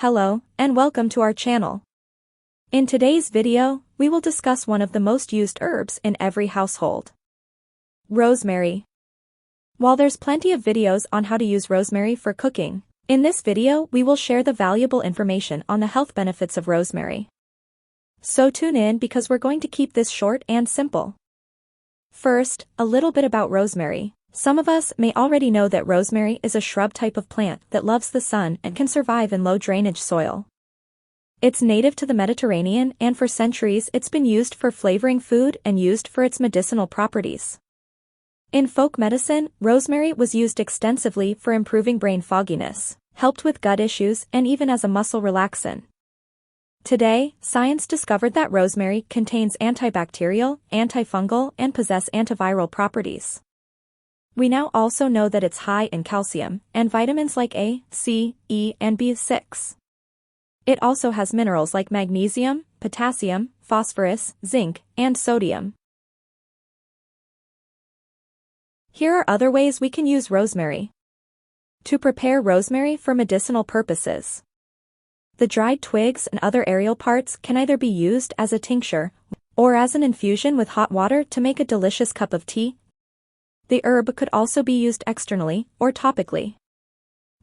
Hello, and welcome to our channel. In today's video, we will discuss one of the most used herbs in every household. Rosemary. While there's plenty of videos on how to use rosemary for cooking, in this video we will share the valuable information on the health benefits of rosemary. So tune in because we're going to keep this short and simple. First, a little bit about rosemary. Some of us may already know that rosemary is a shrub type of plant that loves the sun and can survive in low drainage soil. It's native to the Mediterranean, and for centuries it's been used for flavoring food and used for its medicinal properties. In folk medicine, rosemary was used extensively for improving brain fogginess, helped with gut issues, and even as a muscle relaxant. Today, science discovered that rosemary contains antibacterial, antifungal, and possess antiviral properties. We now also know that it's high in calcium and vitamins like A, C, E, and B6. It also has minerals like magnesium, potassium, phosphorus, zinc, and sodium. Here are other ways we can use rosemary. To prepare rosemary for medicinal purposes. The dried twigs and other aerial parts can either be used as a tincture or as an infusion with hot water to make a delicious cup of tea. The herb could also be used externally or topically.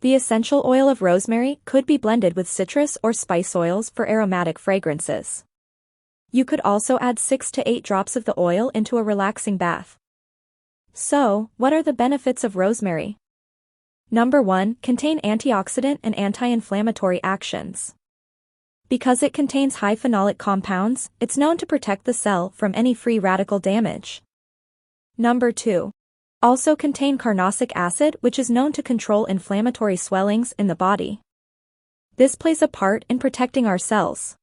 The essential oil of rosemary could be blended with citrus or spice oils for aromatic fragrances. You could also add 6 to 8 drops of the oil into a relaxing bath. So, what are the benefits of rosemary? Number 1, contain antioxidant and anti-inflammatory actions. Because it contains high phenolic compounds, it's known to protect the cell from any free radical damage. Number 2. Also contain carnosic acid, which is known to control inflammatory swellings in the body. This plays a part in protecting our cells.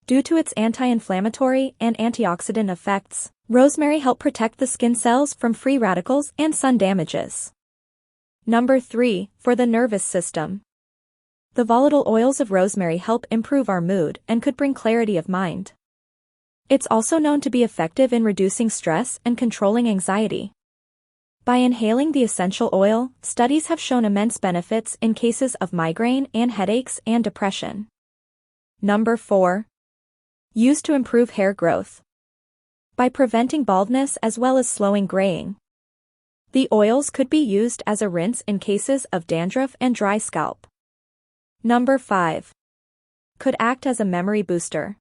Due to its anti-inflammatory and antioxidant effects, rosemary helps protect the skin cells from free radicals and sun damages. Number 3, for the nervous system. The volatile oils of rosemary help improve our mood and could bring clarity of mind. It's also known to be effective in reducing stress and controlling anxiety. By inhaling the essential oil, studies have shown immense benefits in cases of migraine and headaches and depression. Number 4. Used to improve hair growth. By preventing baldness as well as slowing graying. The oils could be used as a rinse in cases of dandruff and dry scalp. Number 5. Could act as a memory booster,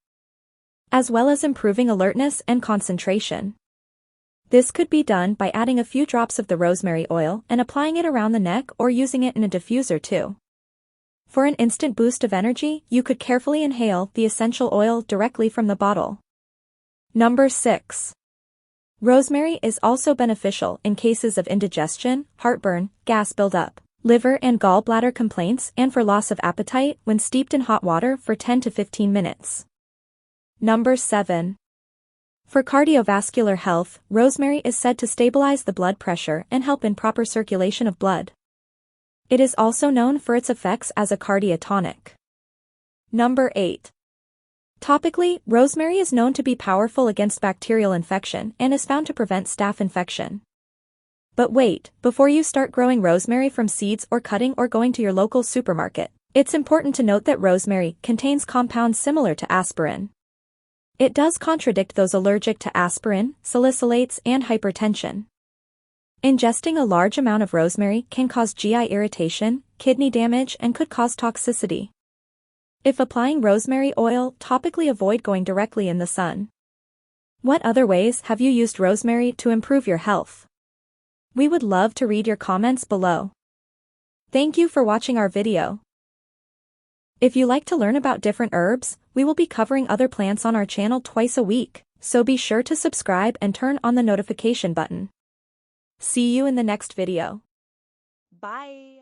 as well as improving alertness and concentration. This could be done by adding a few drops of the rosemary oil and applying it around the neck or using it in a diffuser too. For an instant boost of energy, you could carefully inhale the essential oil directly from the bottle. Number 6. Rosemary is also beneficial in cases of indigestion, heartburn, gas buildup, liver and gallbladder complaints, and for loss of appetite when steeped in hot water for 10 to 15 minutes. Number 7. For cardiovascular health, rosemary is said to stabilize the blood pressure and help in proper circulation of blood. It is also known for its effects as a cardiotonic. Number 8. Topically, rosemary is known to be powerful against bacterial infection and is found to prevent staph infection. But wait, before you start growing rosemary from seeds or cutting or going to your local supermarket, it's important to note that rosemary contains compounds similar to aspirin. It does contradict those allergic to aspirin, salicylates, and hypertension. Ingesting a large amount of rosemary can cause GI irritation, kidney damage, and could cause toxicity. If applying rosemary oil, topically avoid going directly in the sun. What other ways have you used rosemary to improve your health? We would love to read your comments below. Thank you for watching our video. If you like to learn about different herbs, we will be covering other plants on our channel twice a week, so be sure to subscribe and turn on the notification button. See you in the next video. Bye.